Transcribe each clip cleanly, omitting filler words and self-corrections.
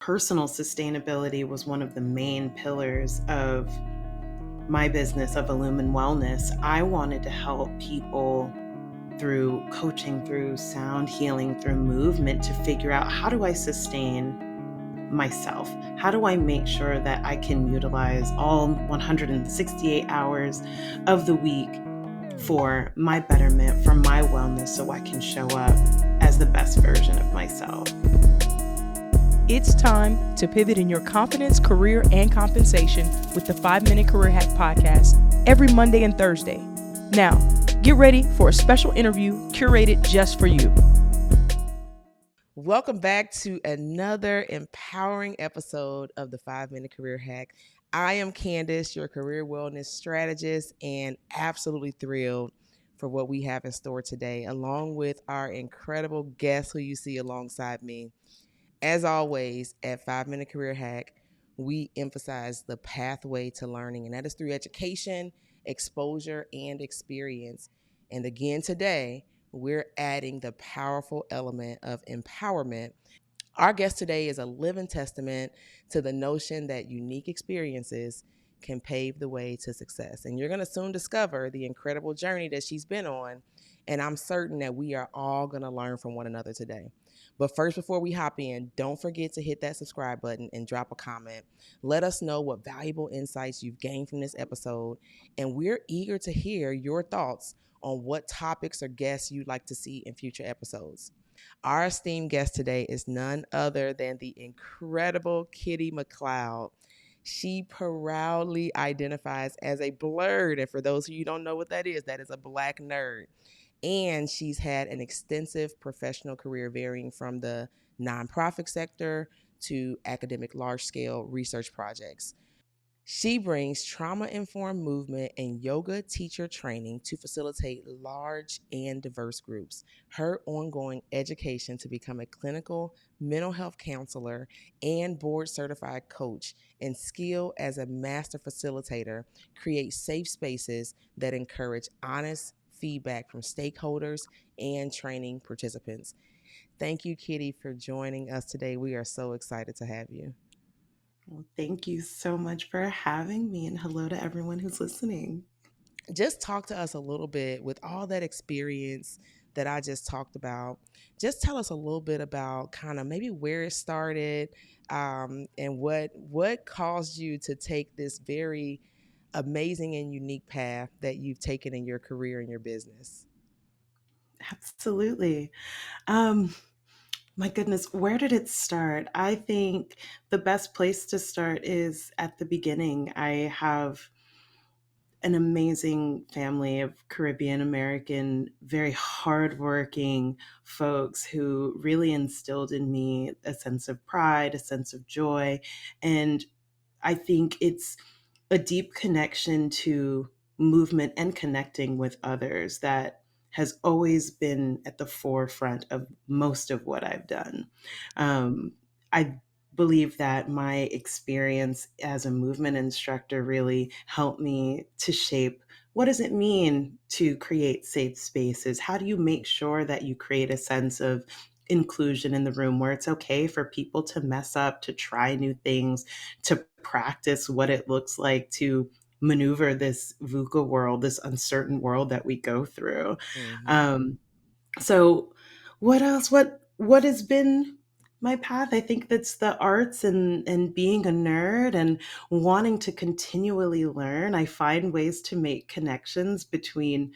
personal sustainability was one of the main pillars of my business of Illumin Wellness. I wanted to help people through coaching, through sound healing, through movement to figure out, how do I sustain myself? How do I make sure that I can utilize all 168 hours of the week for my betterment, for my wellness, so I can show up as the best version of myself? It's time to pivot in your confidence, career, and compensation with the 5-Minute Career Hack Podcast every Monday and Thursday. Now, get ready for a special interview curated just for you. Welcome back to another empowering episode of the 5-Minute Career Hack. I am Candyce, your career wellness strategist, and absolutely thrilled for what we have in store today, along with our incredible guest who you see alongside me. As always, at 5-Minute Career Hack, we emphasize the pathway to learning, and that is through education, exposure, and experience. And again, today, we're adding the powerful element of empowerment. Our guest today is a living testament to the notion that unique experiences can pave the way to success. And you're going to soon discover the incredible journey that she's been on. And I'm certain that we are all going to learn from one another today. But first, before we hop in, don't forget to hit that subscribe button and drop a comment. Let us know what valuable insights you've gained from this episode. And we're eager to hear your thoughts on what topics or guests you'd like to see in future episodes. Our esteemed guest today is none other than the incredible Kitty McLeod. She proudly identifies as a blerd. And for those of you who don't know what that is a black nerd. And she's had an extensive professional career varying from the nonprofit sector to academic large-scale research projects. She brings trauma-informed movement and yoga teacher training to facilitate large and diverse groups. Her ongoing education to become a clinical mental health counselor and board-certified coach and skill as a master facilitator create safe spaces that encourage honest feedback from stakeholders and training participants. Thank you, Kitty, for joining us today. We are so excited to have you. Well, thank you so much for having me, and hello to everyone who's listening. Just talk to us a little bit with all that experience that I just talked about. Just tell us a little bit about kind of maybe where it started, and what caused you to take this very amazing and unique path that you've taken in your career and your business. Absolutely. Um, my goodness, where did it start? I think the best place to start is at the beginning. I have an amazing family of Caribbean American, very hardworking folks who really instilled in me a sense of pride, a sense of joy. And I think it's a deep connection to movement and connecting with others that has always been at the forefront of most of what I've done. I believe that my experience as a movement instructor really helped me to shape, what does it mean to create safe spaces? How do you make sure that you create a sense of inclusion in the room where it's okay for people to mess up, to try new things, to practice what it looks like to maneuver this VUCA world, this uncertain world that we go through. Mm-hmm. So what else? What has been my path? I think that's the arts and being a nerd and wanting to continually learn. I find ways to make connections between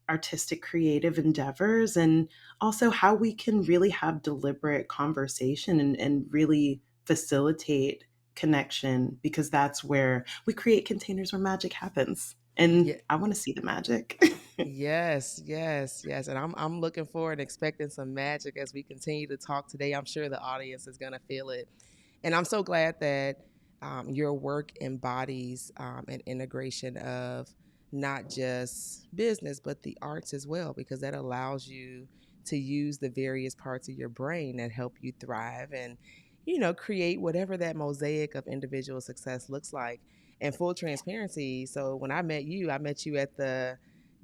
artistic creative endeavors and also how we can really have deliberate conversation and really facilitate connection, because that's where we create containers where magic happens. And Yeah. I want to see the magic. Yes, yes, yes. And I'm looking forward and expecting some magic as we continue to talk today. I'm sure the audience is going to feel it. And I'm so glad that your work embodies an integration of not just business, but the arts as well, because that allows you to use the various parts of your brain that help you thrive and, create whatever that mosaic of individual success looks like. And full transparency. So when I met you at the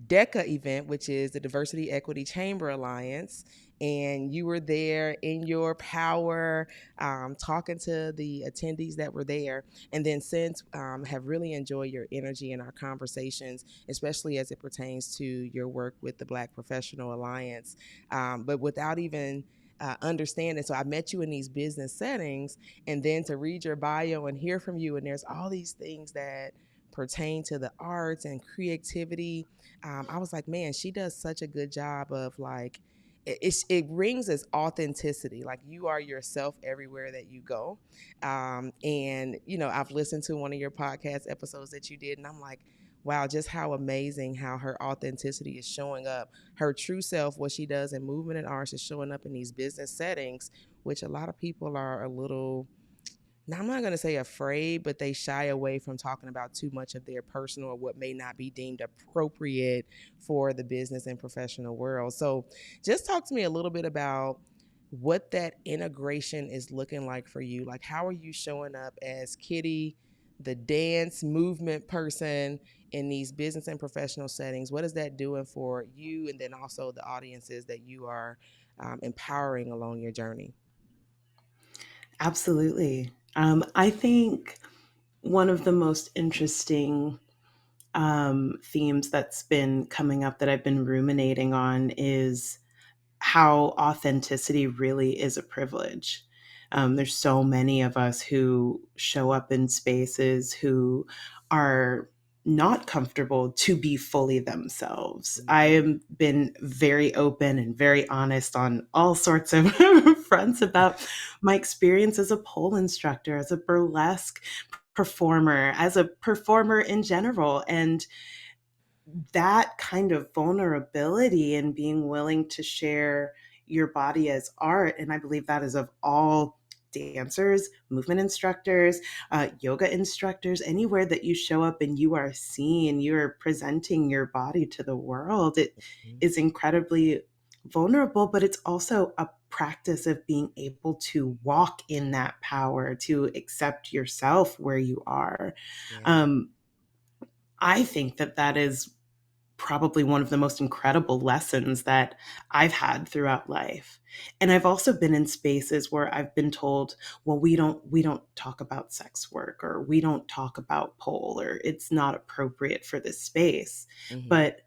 DECA event, which is the Diversity Equity Chamber Alliance. And you were there in your power, talking to the attendees that were there. And then since have really enjoyed your energy in our conversations, especially as it pertains to your work with the Black Professional Alliance. But without even understanding, so I met you in these business settings, and then to read your bio and hear from you, and there's all these things that pertain to the arts and creativity. I was like, man, she does such a good job of like, it rings as authenticity. Like you are yourself everywhere that you go. And, you know, I've listened to one of your podcast episodes that you did, and I'm like, wow, just how amazing how her authenticity is showing up. Her true self, what she does in movement and arts, is showing up in these business settings, which a lot of people are a little, now I'm not going to say afraid, but they shy away from talking about too much of their personal or what may not be deemed appropriate for the business and professional world. So just talk to me a little bit about what that integration is looking like for you. Like, how are you showing up as Kitty, the dance movement person, in these business and professional settings? What is that doing for you, and then also the audiences that you are empowering along your journey? Absolutely. I think one of the most interesting themes that's been coming up that I've been ruminating on is how authenticity really is a privilege. There's so many of us who show up in spaces who are not comfortable to be fully themselves. I Mm-hmm. have been very open and very honest on all sorts of fronts about my experience as a pole instructor, as a burlesque performer, as a performer in general. And that kind of vulnerability and being willing to share your body as art, and I believe that is of all dancers, movement instructors, yoga instructors, anywhere that you show up and you are seen, you're presenting your body to the world, it is incredibly vulnerable, but it's also a practice of being able to walk in that power, to accept yourself where you are. Yeah. um, I think that that is probably one of the most incredible lessons that I've had throughout life. And I've also been in spaces where I've been told, well, we don't talk about sex work, or we don't talk about pole, or it's not appropriate for this space. Mm-hmm. But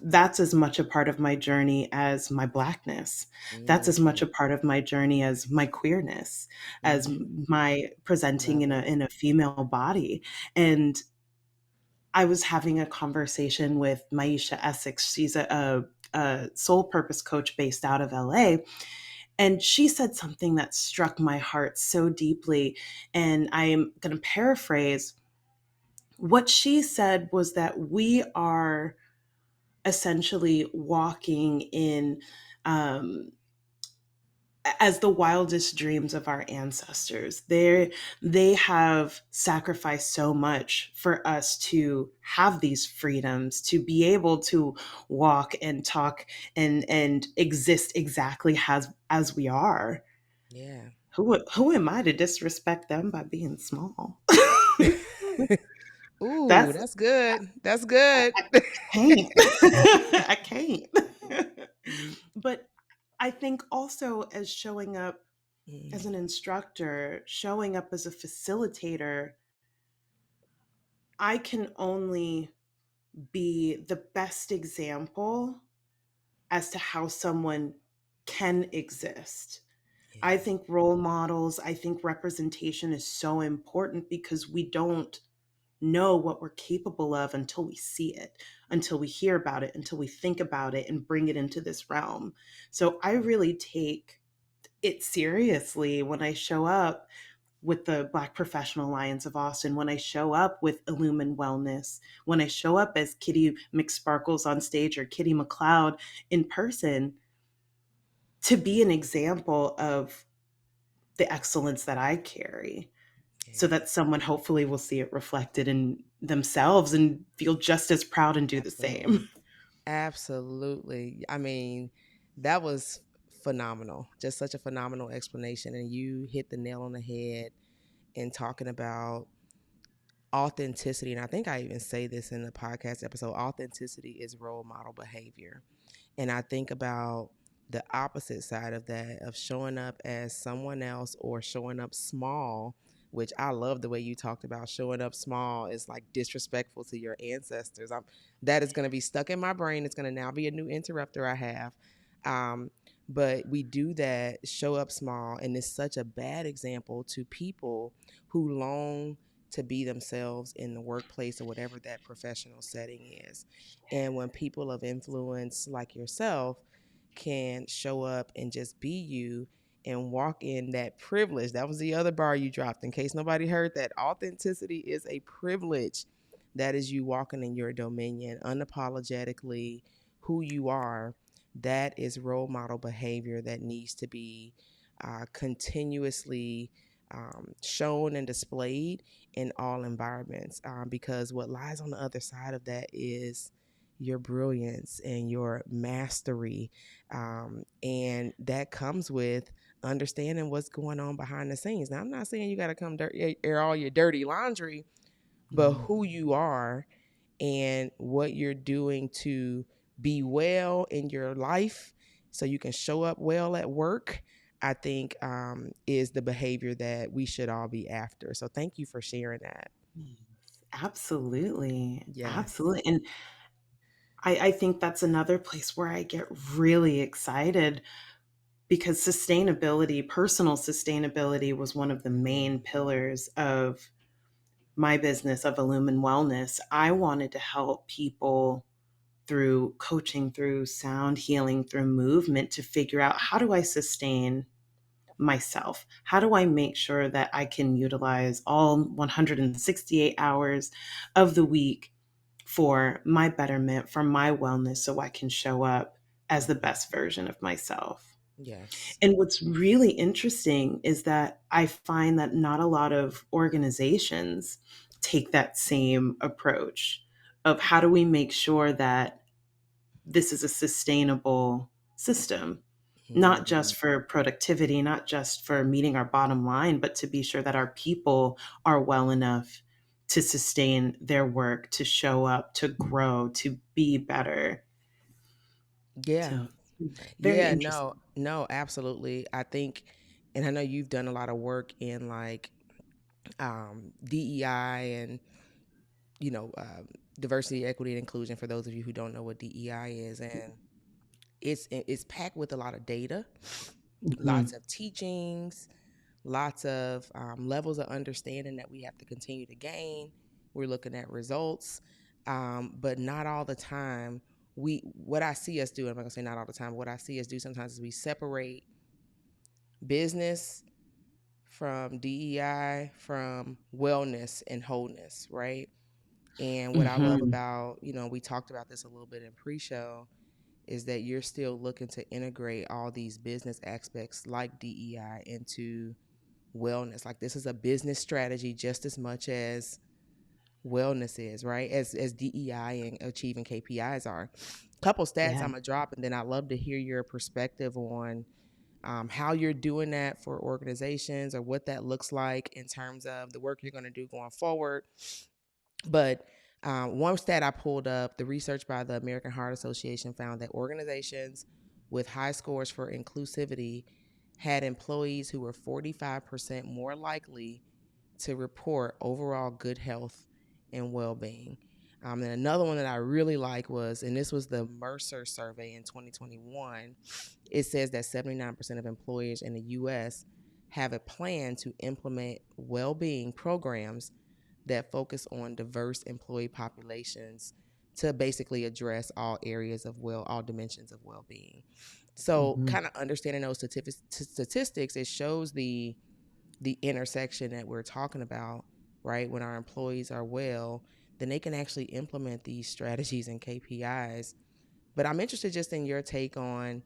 that's as much a part of my journey as my blackness. That's as much Mm-hmm. a part of my journey as my queerness, as Mm-hmm. my presenting Love in it. a female body. And I was having a conversation with Maisha Essex. She's a soul purpose coach based out of LA. And she said something that struck my heart so deeply. And I'm going to paraphrase. What she said was that we are essentially walking in um, as the wildest dreams of our ancestors. They have sacrificed so much for us to have these freedoms, to be able to walk and talk and exist exactly as we are. Yeah. Who am I to disrespect them by being small? Ooh, That's that's good. That's good. can't. I can't. But I think also as showing up as Mm, an instructor, showing up as a facilitator, I can only be the best example as to how someone can exist. I yeah. think role models, I think representation is so important because we don't know what we're capable of until we see it, until we hear about it, until we think about it and bring it into this realm. So I really take it seriously when I show up with the Black Professional Alliance of Austin, when I show up with Illumin Wellness, when I show up as Kitty McSparkles on stage or Kitty McLeod in person, to be an example of the excellence that I carry, so Yeah. that someone hopefully will see it reflected in themselves and feel just as proud and do the Absolutely. same. Absolutely. I mean, that was phenomenal. Just such a phenomenal explanation. And you hit the nail on the head in talking about authenticity, and I think I even say this in the podcast episode, authenticity is role model behavior. And I think about the opposite side of that, of showing up as someone else or showing up small, which I love the way you talked about showing up small is like disrespectful to your ancestors. That is going to be stuck in my brain. It's going to now be a new interrupter I have. Um, but we do that, show up small, and it's such a bad example to people who long to be themselves in the workplace or whatever that professional setting is. And when people of influence like yourself can show up and just be you and walk in that privilege, that was the other bar you dropped, in case nobody heard that. Authenticity is a privilege. That is you walking in your dominion unapologetically, who you are. That is role model behavior that needs to be continuously shown and displayed in all environments, because what lies on the other side of that is your brilliance and your mastery, and that comes with understanding what's going on behind the scenes. Now, I'm not saying you got to come air all your dirty laundry, but Mhm. who you are and what you're doing to be well in your life so you can show up well at work, I think is the behavior that we should all be after. So thank you for sharing that. Yes, absolutely. Yes. Absolutely. And I think that's another place where I get really excited because sustainability, personal sustainability, was one of the main pillars of my business of Illumin Wellness. I wanted to help people through coaching, through sound healing, through movement to figure out, how do I sustain myself? How do I make sure that I can utilize all 168 hours of the week for my betterment, for my wellness, so I can show up as the Mhm. best version of myself? Yes. And what's really interesting is that I find that not a lot of organizations take that same approach of, how do we make sure that this is a sustainable system, not Mhm. just for productivity, not just for meeting our bottom line, but to be sure that our people are well enough to sustain their work, to show up, to grow, to be better. Yeah. So, very Yeah, interesting. no, no, absolutely. I think, and I know you've done a lot of work in like DEI and diversity, equity, and inclusion. For those of you who don't know what DEI is, and it's packed with a lot of data, lots Mhm. of teachings, lots of levels of understanding that we have to continue to gain. We're looking at results, but not all the time. What I see us do, I'm not gonna say not all the time, but what I see us do sometimes is we separate business from DEI, from wellness and wholeness, right? And what I love Mhm. about, we talked about this a little bit in pre-show, is that you're still looking to integrate all these business aspects like DEI into wellness. Like, this is a business strategy just as much as wellness is, right? As DEI and achieving KPIs are. Couple stats Yeah. I'm gonna drop, and then I'd love to hear your perspective on how you're doing that for organizations, or what that looks like in terms of the work you're going to do going forward. But one stat I pulled up, the research by the American Heart Association found that organizations with high scores for inclusivity had employees who were 45% more likely to report overall good health and well being. And another one that I really like was, and this was the Mercer survey in 2021, it says that 79% of employers in the US have a plan to implement well being programs that focus on diverse employee populations to basically address all dimensions of well being. So, Mhm. kind of understanding those statistics, it shows the intersection that we're talking about, right? When our employees are well, then they can actually implement these strategies and KPIs. But I'm interested just in your take on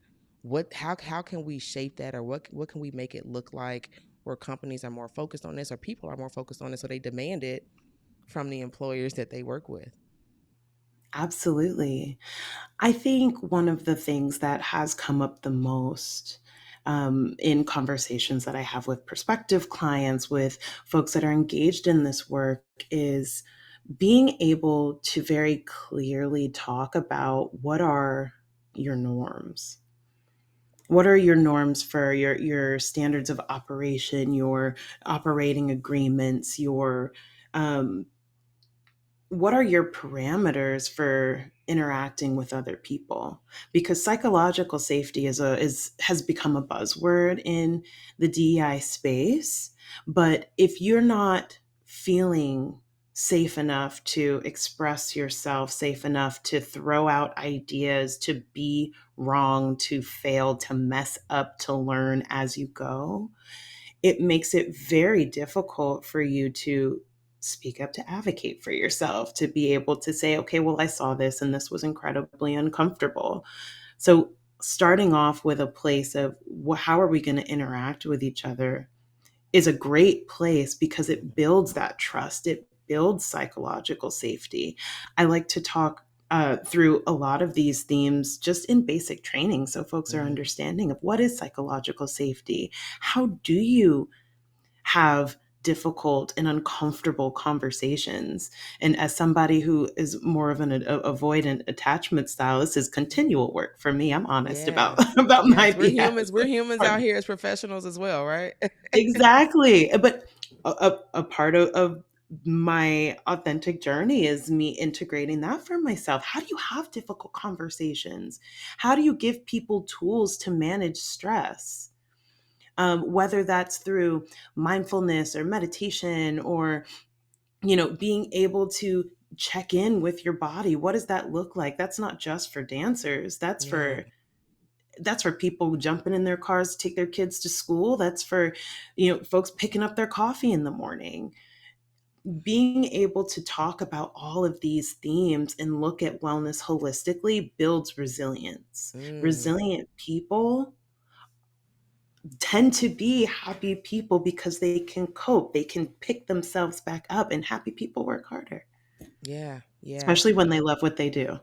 how can we shape that, or what can we make it look like, where companies are more focused on this, or people are more focused on this, so they demand it from the employers that they work with. Absolutely. I think one of the things that has come up the most in conversations that I have with prospective clients, with folks that are engaged in this work, is being able to very clearly talk about what are your norms. What are your norms for your standards of operation, your operating agreements, your um, what are your parameters for interacting with other people? Because psychological safety is has become a buzzword in the DEI space, but if you're not feeling safe enough to express yourself, safe enough to throw out ideas, to be wrong, to fail, to mess up, to learn as you go, it makes it very difficult for you to speak up, to advocate for yourself, to be able to say, okay, well, I saw this and this was incredibly uncomfortable. So, starting off with a place of, well, how are we going to interact with each other is a great place because it builds that trust. It builds psychological safety. I like to talk through a lot of these themes just in basic training so folks are Mm-hmm. understanding of what is psychological safety. How do you have difficult and uncomfortable conversations? And as somebody who is more of an avoidant attachment style, this is continual work for me. I'm honest about Yes. about my Yes. We're BS. humans. We're humans out here as professionals as well, right? Exactly. But a part of my authentic journey is me integrating that for myself. How do you have difficult conversations? How do you give people tools to manage stress? Whether that's through mindfulness or meditation, or being able to check in with your body. What does that look like? That's not just for dancers. Yeah. That's for people jumping in their cars to take their kids to school. That's for folks picking up their coffee in the morning. Being able to talk about all of these themes and look at wellness holistically builds resilience. Mm. Resilient people tend to be happy people because they can cope, they can pick themselves back up, and happy people work harder, Yeah. Yeah. especially when they love what they do.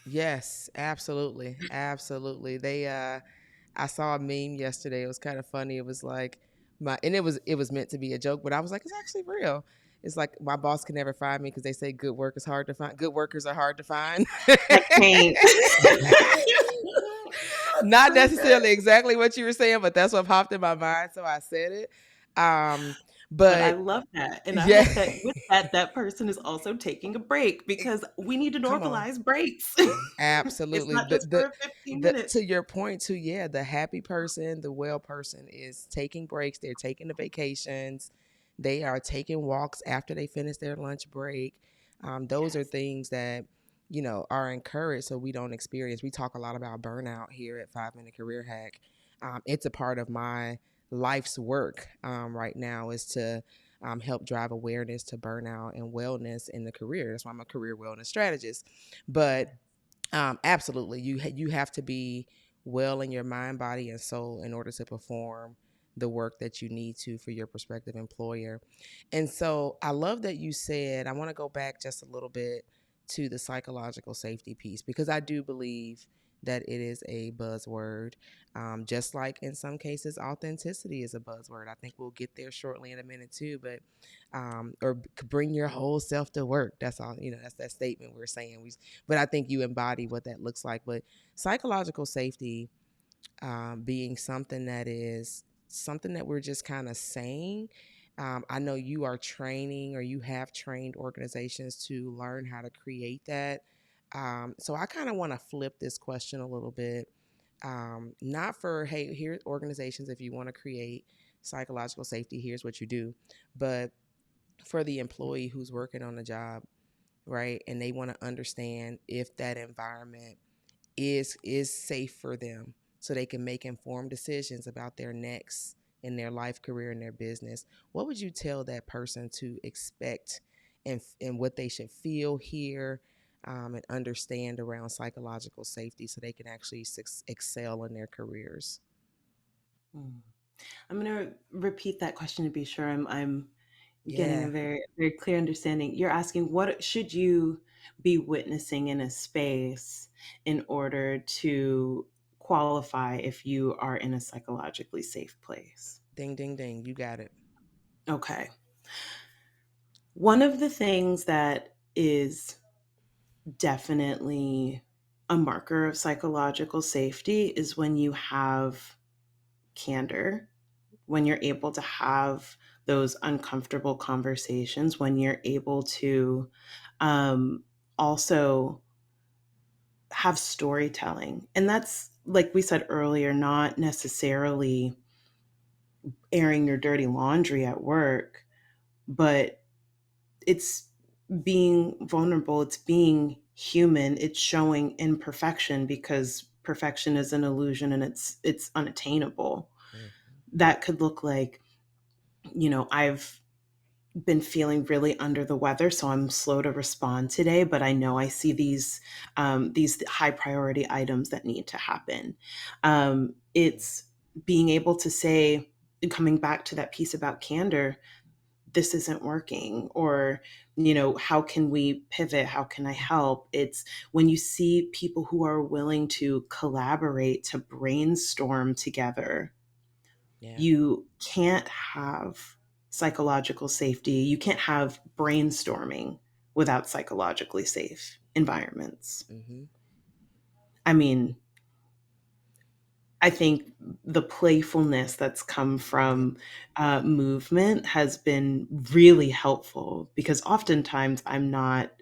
Yes. Absolutely. Absolutely. I saw a meme yesterday. It was kind of funny. It was like and it was meant to be a joke, but I was like, it's actually real. It's like my boss can never find me because they say good work is hard to find. Good workers are hard to find. I can't. That's Not so good. necessarily exactly what you were saying, but that's what popped in my mind, so I said it. Um, But I but love that. And I yeah, hope that with that, that person is also taking a break because we need to come on. normalize breaks. It's Absolutely. not just for 15 The minutes. to your point too, yeah, the happy person, the well person is taking breaks, they're taking the vacations, they are taking walks after they finish their lunch break. Those are Yes. things that, are encouraged so we don't experience. We talk a lot about burnout here at 5 Minute Career Hack. It's a part of my life's work right now is to help drive awareness to burnout and wellness in the career. That's why I'm a career wellness strategist. But absolutely. You have to be well in your mind, body, and soul in order to perform the work that you need to for your prospective employer. And so I love that you said, I want to go back just a little bit to the psychological safety piece because I do believe that it is a buzzword. Just like in some cases, authenticity is a buzzword. I think we'll get there shortly in a minute too, but or bring your whole self to work. That's all, that's that statement we're saying. But I think you embody what that looks like. But psychological safety being something that we're just kind of saying. I know you are training or you have trained organizations to learn how to create that. So I kind of want to flip this question a little bit. Not for, hey, here organizations, if you want to create psychological safety, here's what you do. But for the employee who's working on the job, right? And they want to understand if that environment is safe for them so they can make informed decisions about their next in their life, career, and their business. What would you tell that person to expect and what they should feel, hear, and understand around psychological safety so they can actually excel in their careers? Mm. I'm going to repeat that question to be sure I'm getting a Yeah. very very clear understanding. You're asking what should you be witnessing in a space in order to qualify if you are in a psychologically safe place. Ding, ding, ding. You got it. Okay. One of the things that is definitely a marker of psychological safety is when you have candor, when you're able to have those uncomfortable conversations, when you're able to also have storytelling. And that's, like we said earlier, not necessarily airing your dirty laundry at work, but it's being vulnerable, it's being human, it's showing imperfection because perfection is an illusion and it's unattainable. Mm. That could look like, I've been feeling really under the weather, so I'm slow to respond today, but I know I see these high priority items that need to happen. It's being able to say, coming back to that piece about candor, this isn't working, or how can we pivot, how can I help. It's when you see people who are willing to collaborate, to brainstorm together. Yeah. You can't have psychological safety, you can't have brainstorming without psychologically safe environments. Mm-hmm. I mean, I think the playfulness that's come Yeah. from movement has been really helpful, because oftentimes I'm not,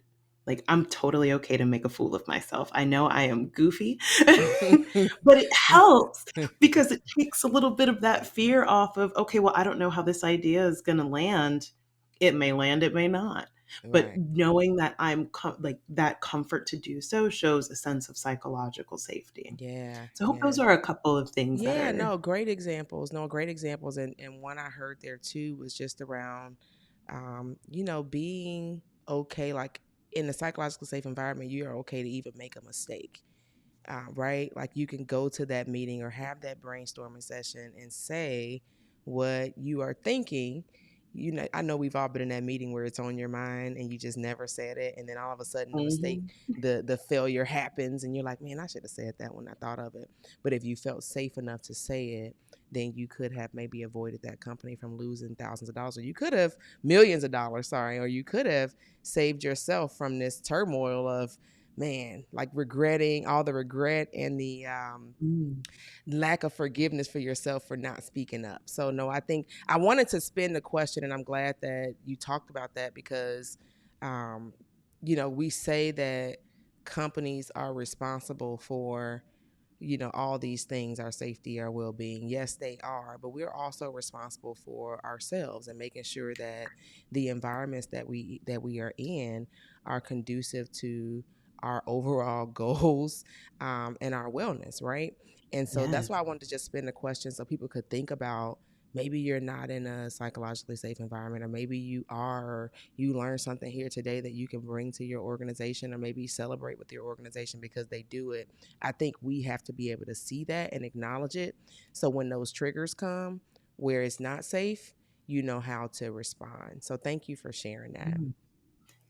like, I'm totally okay to make a fool of myself. I know I am goofy, but it helps because it takes a little bit of that fear off of, okay, well, I don't know how this idea is going to land. It may land, it may not. But Right. knowing that like that comfort to do so shows a sense of psychological safety. Yeah. So I hope those Yeah. are a couple of things that Yeah, are. no, great examples. No, great examples. And one I heard there too was just around, being okay, like in a psychologically safe environment, you are okay to even make a mistake. Right? Like you can go to that meeting or have that brainstorming session and say what you are thinking. I know we've all been in that meeting where it's on your mind and you just never said it, and then all of a sudden the mistake, Mhm. the failure happens, and you're like, man, I should have said that when I thought of it. But if you felt safe enough to say it, then you could have maybe avoided that company from losing thousands of dollars, or you could have millions of dollars, sorry, or you could have saved yourself from this turmoil of, man, like regretting all the regret and the Mm. lack of forgiveness for yourself for not speaking up. So, no, I think I wanted to spin the question, and I'm glad that you talked about that because, um, we say that companies are responsible for all these things, our safety, our well-being. Yes, they are, but we're also responsible for ourselves and making sure that the environments that we are in are conducive to our overall goals, and our wellness, right? And so that's Yes. why I wanted to just spin the question so people could think about, maybe you're not in a psychologically safe environment, or maybe you are, or you learned something here today that you can bring to your organization, or maybe celebrate with your organization because they do it. I think we have to be able to see that and acknowledge it. So when those triggers come where it's not safe, you know how to respond. So thank you for sharing that. Mm.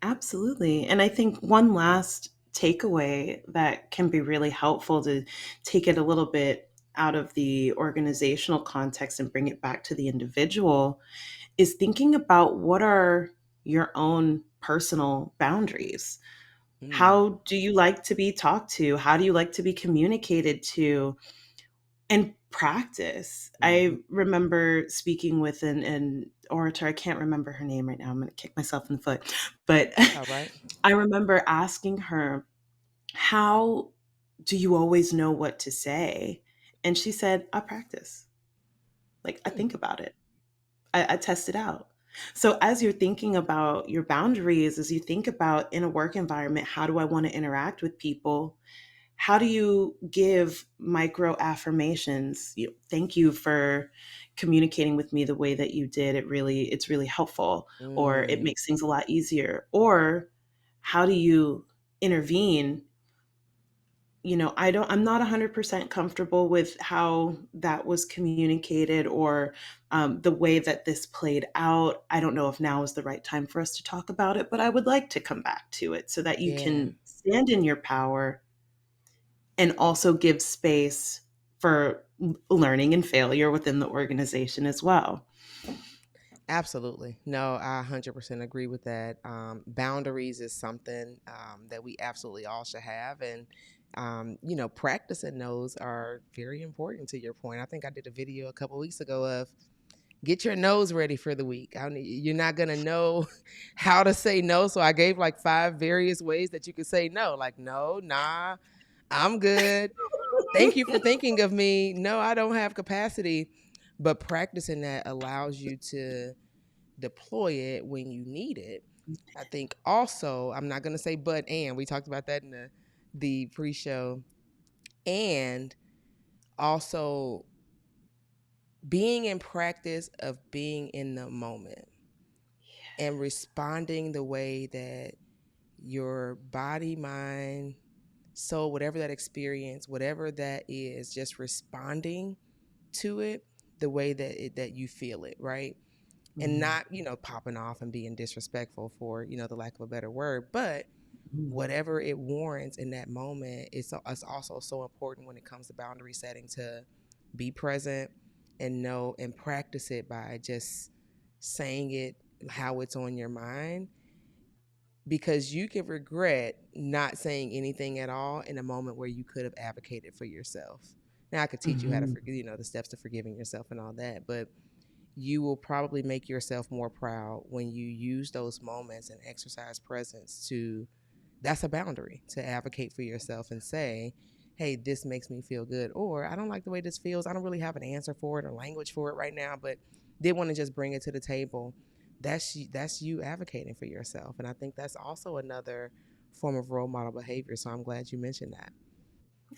Absolutely. And I think one last takeaway that can be really helpful to take it a little bit out of the organizational context and bring it back to the individual is thinking about, what are your own personal boundaries? Mm, How do you like to be talked to? How do you like to be communicated to? And practice. mm-hmm. I remember speaking with an orator. I can't remember her name right now. I'm going to kick myself in the foot. But That's all right. I remember asking her, how do you always know what to say? And she said, I practice. Like, I Mm, think about it, I test it out. So, as you're thinking about your boundaries, as you think about in a work environment, how do I want to interact with people? How do you give micro affirmations? Thank you for communicating with me the way that you did. It's really helpful, or it mm, makes things a lot easier. Or how do you intervene? I'm not 100% comfortable with how that was communicated, or the way that this played out. I don't know if now is the right time for us to talk about it, but I would like to come back to it so that you yeah. can stand in your power and also give space for learning and failure within the organization as well. Absolutely. No, I 100% agree with that. Boundaries is something that we absolutely all should have. And, practicing those are very important to your point. I think I did a video a couple weeks ago of get your no's ready for the week. You're not going to know how to say no. So I gave like 5 various ways that you could say no, like, no, nah, I'm good. Thank you for thinking of me. No, I don't have capacity. But practicing that allows you to deploy it when you need it. I think also, I'm not going to say but and we talked about that in the pre-show, and also being in practice of being in the moment and responding the way that your body, mind, soul, whatever that experience, whatever that is, just responding to it the way that you feel it, right? And Mhm. not, popping off and being disrespectful for, the lack of a better word, but whatever it warrants in that moment, it's also so important when it comes to boundary setting to be present and know and practice it by just saying it how it's on your mind, because you can regret not saying anything at all in a moment where you could have advocated for yourself. Now I could teach you how to Mhm. forgive, the steps to forgiving yourself and all that, but you will probably make yourself more proud when you use those moments and exercise presence to, that's a boundary to advocate for yourself and say, hey, this makes me feel good, or I don't like the way this feels, I don't really have an answer for it or language for it right now, but did want to just bring it to the table. That's you advocating for yourself, and I think that's also another form of role model behavior, so I'm glad you mentioned that.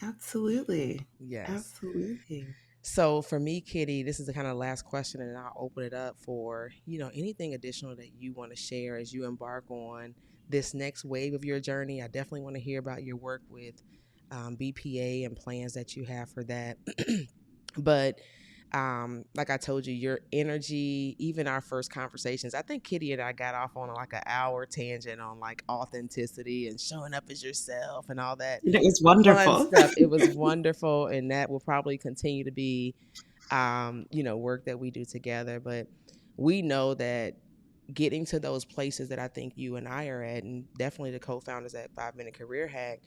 Absolutely. Yes. Absolutely. So for me, Kitty, this is the kind of last question, and I'll open it up for, anything additional that you want to share as you embark on this next wave of your journey. I definitely want to hear about your work with BPA and plans that you have for that. But like I told you, your energy, even our first conversations, I think Kitty and I got off on like an hour tangent on like authenticity and showing up as yourself and all that It was fun wonderful. stuff. It was wonderful, and that will probably continue to be, work that we do together. But we know that getting to those places that I think you and I are at, and definitely the co-founders at 5 Minute Career Hack,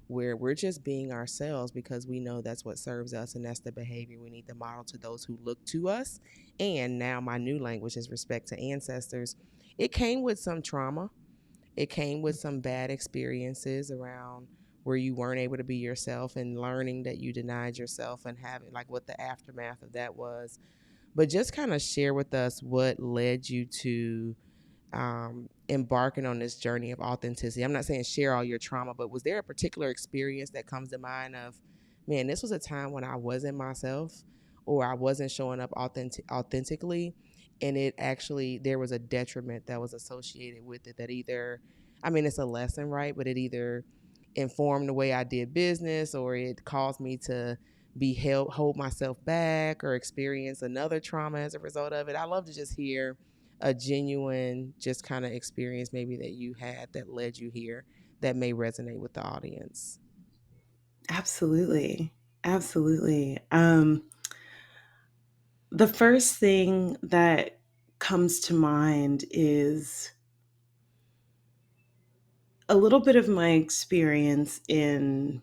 where we're just being ourselves because we know that's what serves us and that's the behavior we need to model to those who look to us. And now my new language is respect to ancestors. It came with some trauma, it came with some bad experiences around where you weren't able to be yourself and learning that you denied yourself and having like what the aftermath of that was. But just kind of share with us what led you to embarking on this journey of authenticity. I'm not saying share all your trauma, but was there a particular experience that comes to mind of, man, this was a time when I wasn't myself or I wasn't showing up authentically, and it actually, there was a detriment that was associated with it that either, I mean, it's a lesson, right? But it either informed the way I did business or it caused me to hold myself back or experience another trauma as a result of it. I love to just hear a genuine, just kind of experience maybe that you had that led you here that may resonate with the audience. Absolutely. Absolutely. The first thing that comes to mind is a little bit of my experience in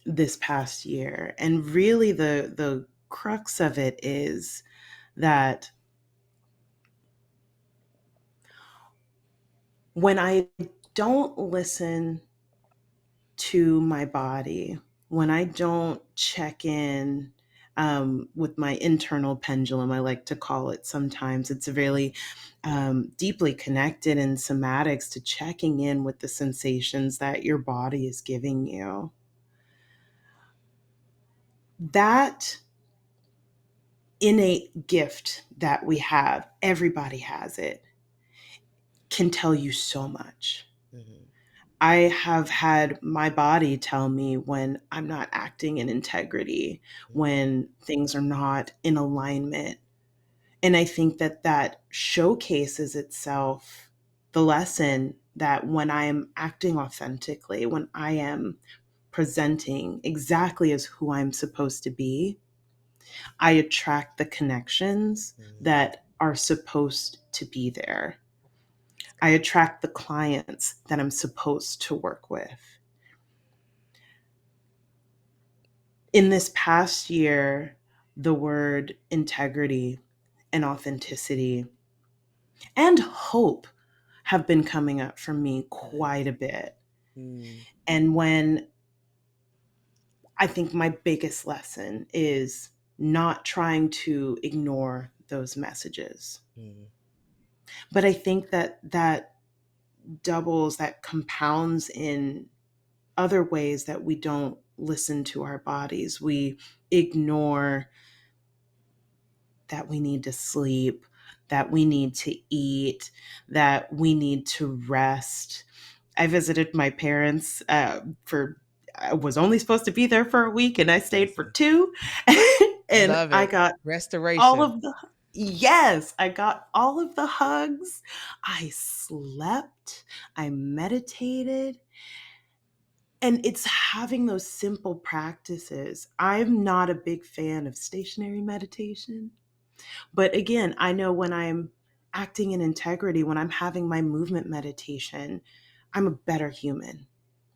this past year. And really the crux of it is that when I don't listen to my body, when I don't check in with my internal pendulum, I like to call it sometimes, it's really deeply connected in somatics to checking in with the sensations that your body is giving you. That innate gift that we have, everybody has it, can tell you so much. Mm-hmm. I have had my body tell me when I'm not acting in integrity, Mm-hmm. when things are not in alignment. And I think that that showcases itself, the lesson that when I am acting authentically, when I am presenting exactly as who I'm supposed to be, I attract the connections Mm, that are supposed to be there. that's I good. attract the clients that I'm supposed to work with. In this past year, the word integrity and authenticity and hope have been coming up for me quite a bit. Mm, And when I think my biggest lesson is not trying to ignore those messages. mm, But I think that doubles, that compounds in other ways that we don't listen to our bodies. We ignore that we need to sleep, that we need to eat, that we need to rest. I visited my parents for, I was only supposed to be there for a week and I stayed for listen, 2. And love I it. got all Restoration. of the, yes, I got all of the hugs. I slept, I meditated, and it's having those simple practices. I'm not a big fan of stationary meditation. But again, I know when I'm acting in integrity, when I'm having my movement meditation, I'm a better human.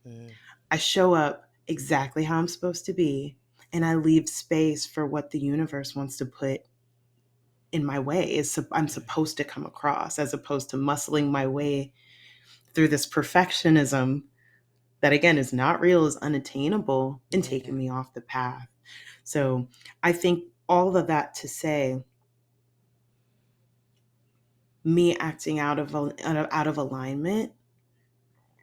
Mm, I show up exactly how I'm supposed to be, and I leave space for what the universe wants to put in my way. I'm mm, supposed to come across, as opposed to muscling my way through this perfectionism that again is not real, is unattainable, and yeah. taking me off the path. So I think all of that to say, me acting out of alignment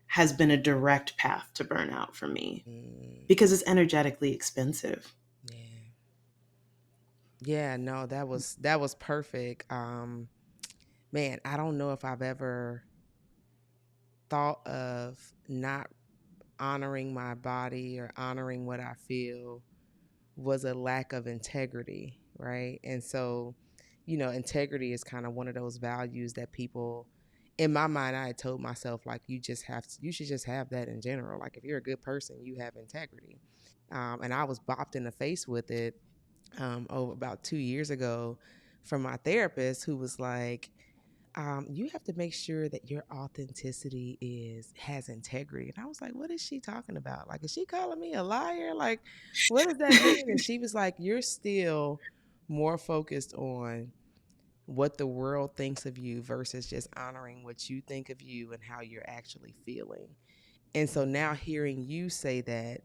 has been a direct path to burnout for me Mm, because it's energetically expensive. yeah. Yeah, no, that was perfect. Man, I don't know if I've ever thought of not honoring my body or honoring what I feel was a lack of integrity, right? And so, integrity is kind of one of those values that people, in my mind, I had told myself, like, you should just have that in general. Like, if you're a good person, you have integrity. And I was bopped in the face with it about 2 years ago from my therapist, who was like, you have to make sure that your authenticity has integrity. And I was like, what is she talking about? Like, is she calling me a liar? Like, what does that mean? And she was like, you're still more focused on what the world thinks of you versus just honoring what you think of you and how you're actually feeling. And so now hearing you say that,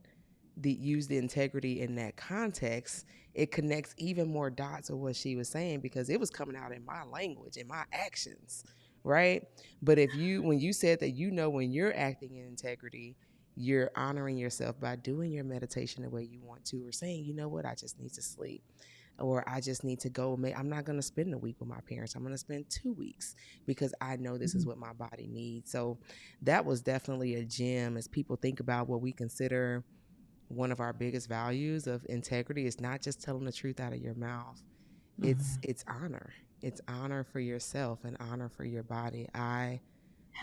use the integrity in that context, it connects even more dots of what she was saying because it was coming out in my language, in my actions, right? But when you said that, when you're acting in integrity, you're honoring yourself by doing your meditation the way you want to, or saying, you know what, I just need to sleep, or I just need to go. I'm not going to spend a week with my parents. I'm going to spend 2 weeks because I know this is what my body needs. So that was definitely a gem as people think about what we consider one of our biggest values of integrity. Is not just telling the truth out of your mouth. It's honor. It's honor for yourself and honor for your body. I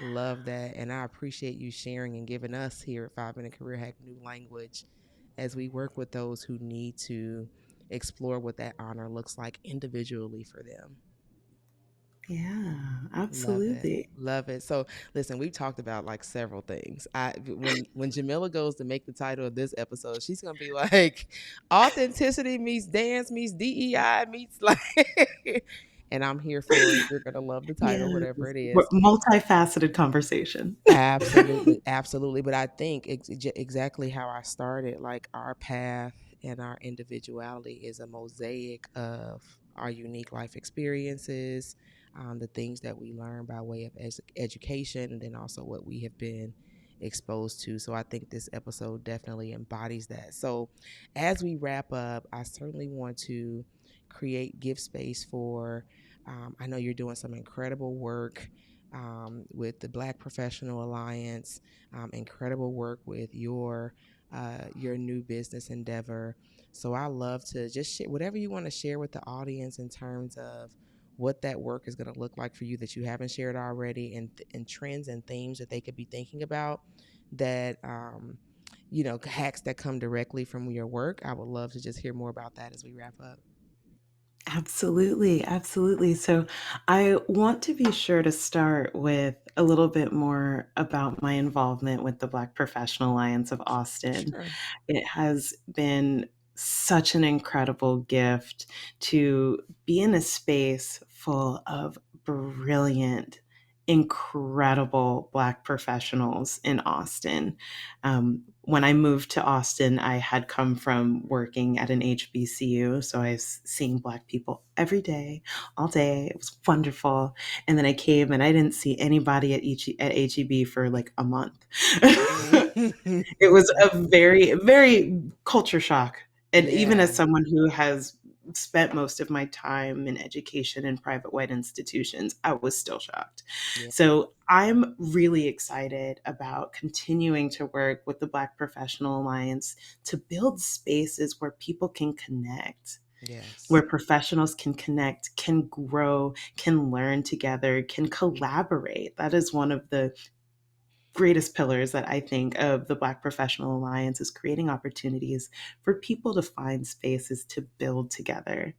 love that, and I appreciate you sharing and giving us here at 5 Minute Career Hack new language as we work with those who need to explore what that honor looks like individually for them. Yeah, Love it. absolutely. Love it. So listen, we've talked about like several things. When Jamila goes to make the title of this episode, she's gonna be like authenticity meets dance meets DEI meets like and I'm here for it. You're gonna love the title, Yes, whatever it is. multifaceted conversation. Absolutely, absolutely. But I think exactly how I started, like our path and our individuality is a mosaic of our unique life experiences, the things that we learn by way of education, and then also what we have been exposed to. So I think this episode definitely embodies that. So as we wrap up, I certainly want to give space for, I know you're doing some incredible work with the Black Professional Alliance, incredible work with your new business endeavor. So I love to just share whatever you want to share with the audience in terms of what that work is going to look like for you that you haven't shared already, and trends and themes that they could be thinking about that hacks that come directly from your work. I would love to just hear more about that as we wrap up. Absolutely, absolutely. So, I want to be sure to start with a little bit more about my involvement with the Black Professional Alliance of Austin. Sure. It has been such an incredible gift to be in a space full of brilliant, incredible Black professionals in Austin. When I moved to Austin, I had come from working at an HBCU, so I was seeing Black people every day, all day. It was wonderful. And then I came and I didn't see anybody at HEB for like a month. It was a very, very culture shock. And even Yeah. as someone who has spent most of my time in education in private white institutions, I was still shocked. Yeah. So I'm really excited about continuing to work with the Black Professional Alliance to build spaces where people can connect, Yes. where professionals can connect, can grow, can learn together, can collaborate. That is one of the greatest pillars that I think of the Black Professional Alliance is creating opportunities for people to find spaces to build together.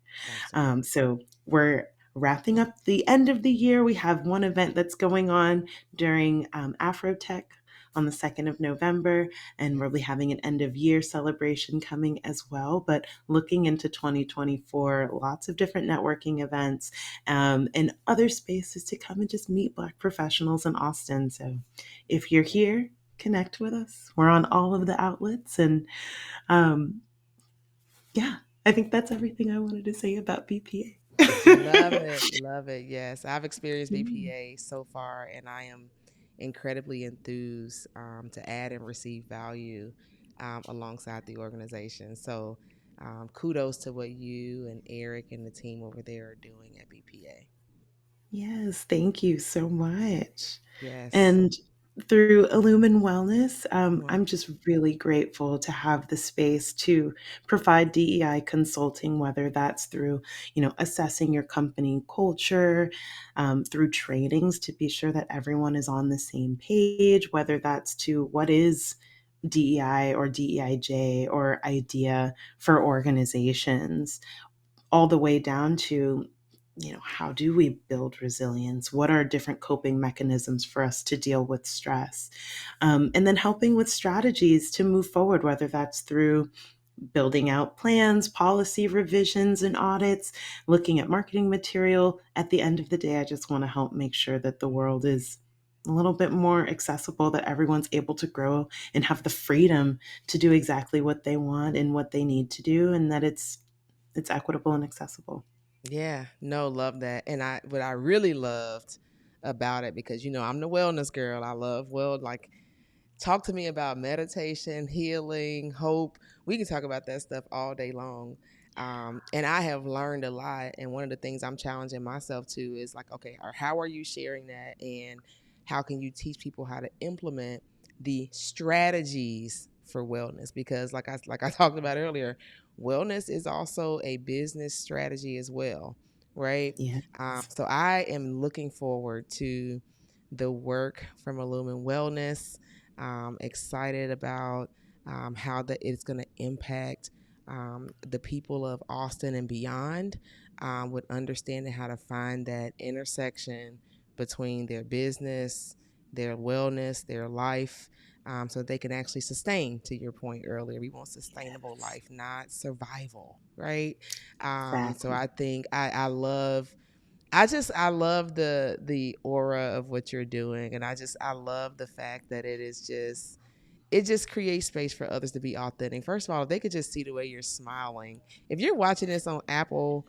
Absolutely. So we're wrapping up the end of the year. We have one event that's going on during Afrotech on the 2nd of November, and we'll be having an end of year celebration coming as well. But looking into 2024, lots of different networking events and other spaces to come and just meet Black professionals in Austin. So if you're here, connect with us. We're on all of the outlets. And um, yeah, I think that's everything I wanted to say about Love BPA. it. Love it. Yes. I've experienced BPA so far, and I am incredibly enthused to add and receive value alongside the organization. So, kudos to what you and Eric and the team over there are doing at BPA. Yes, thank you so much. Yes. And through Illumin Wellness, Mhm. I'm just really grateful to have the space to provide DEI consulting, whether that's through, assessing your company culture, through trainings to be sure that everyone is on the same page, whether that's to what is DEI or DEIJ or idea for organizations, all the way down to how do we build resilience, what are different coping mechanisms for us to deal with stress, and then helping with strategies to move forward, whether that's through building out plans, policy revisions and audits, looking at marketing material. At the end of the day, I just want to help make sure that the world is a little bit more accessible, that everyone's able to grow and have the freedom to do exactly what they want and what they need to do, and that it's equitable and accessible. Yeah, no, love that. And what I really loved about it, because I'm the wellness girl. I love like, talk to me about meditation, healing, hope. We can talk about that stuff all day long. And I have learned a lot. And one of the things I'm challenging myself to is like, okay, or how are you sharing that? And how can you teach people how to implement the strategies for wellness? Because like I talked about earlier, wellness is also a business strategy as well, right? Yeah. So I am looking forward to the work from Illumin Wellness. Excited about how that it's going to impact the people of Austin and beyond, with understanding how to find that intersection between their business, their wellness, their life, so they can actually sustain. To your point earlier, we want sustainable life, not survival, right? So Exactly. I think I love. I love the aura of what you're doing, and I love the fact that it just creates space for others to be authentic. First of all, if they could just see the way you're smiling. If you're watching this on Apple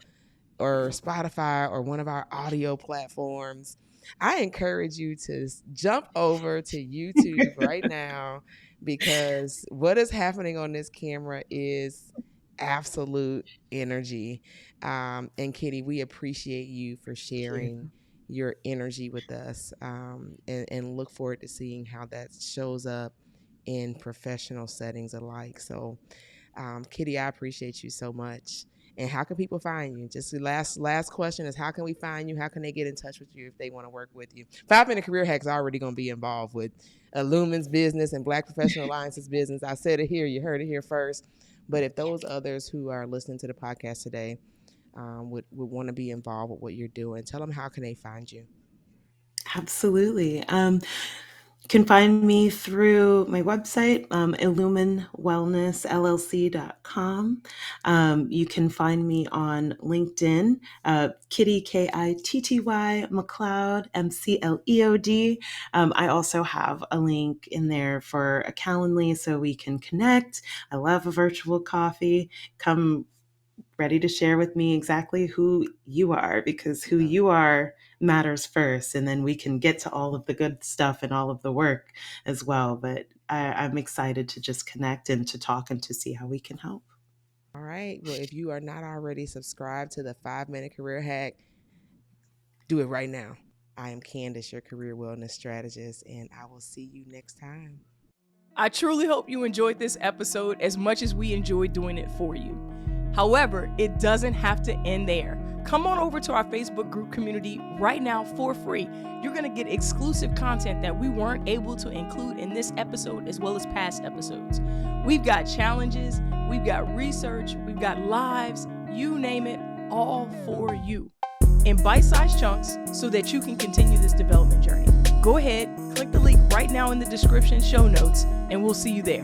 or Spotify or one of our audio platforms, I encourage you to jump over to YouTube right now, because what is happening on this camera is absolute energy. And Kitty, we appreciate you for Thank you. sharing your energy with us, and look forward to seeing how that shows up in professional settings alike. So, Kitty, I appreciate you so much. And how can people find you? Just the last question is, how can we find you? How can they get in touch with you if they want to work with you? 5 Minute Career Hack's already going to be involved with Lumen's business and Black Professional Alliance's business. I said it here. You heard it here first. But if those others who are listening to the podcast today would want to be involved with what you're doing, tell them how can they find you? Absolutely. You can find me through my website, illuminwellnessllc.com. You can find me on LinkedIn, Kitty, Kitty McLeod, McLeod. I also have a link in there for a Calendly so we can connect. I love a virtual coffee. Come ready to share with me exactly who you are, because who you are matters first, and then we can get to all of the good stuff and all of the work as well. But I'm excited to just connect and to talk and to see how we can help. All right. Well, if you are not already subscribed to the 5 Minute Career Hack, do it right now. I am Candyce, your career wellness strategist, and I will see you next time. I truly hope you enjoyed this episode as much as we enjoyed doing it for you. However, it doesn't have to end there. Come on over to our Facebook group community right now for free. You're going to get exclusive content that we weren't able to include in this episode as well as past episodes. We've got challenges, we've got research, we've got lives, you name it, all for you in bite-sized chunks so that you can continue this development journey. Go ahead, click the link right now in the description show notes, and we'll see you there.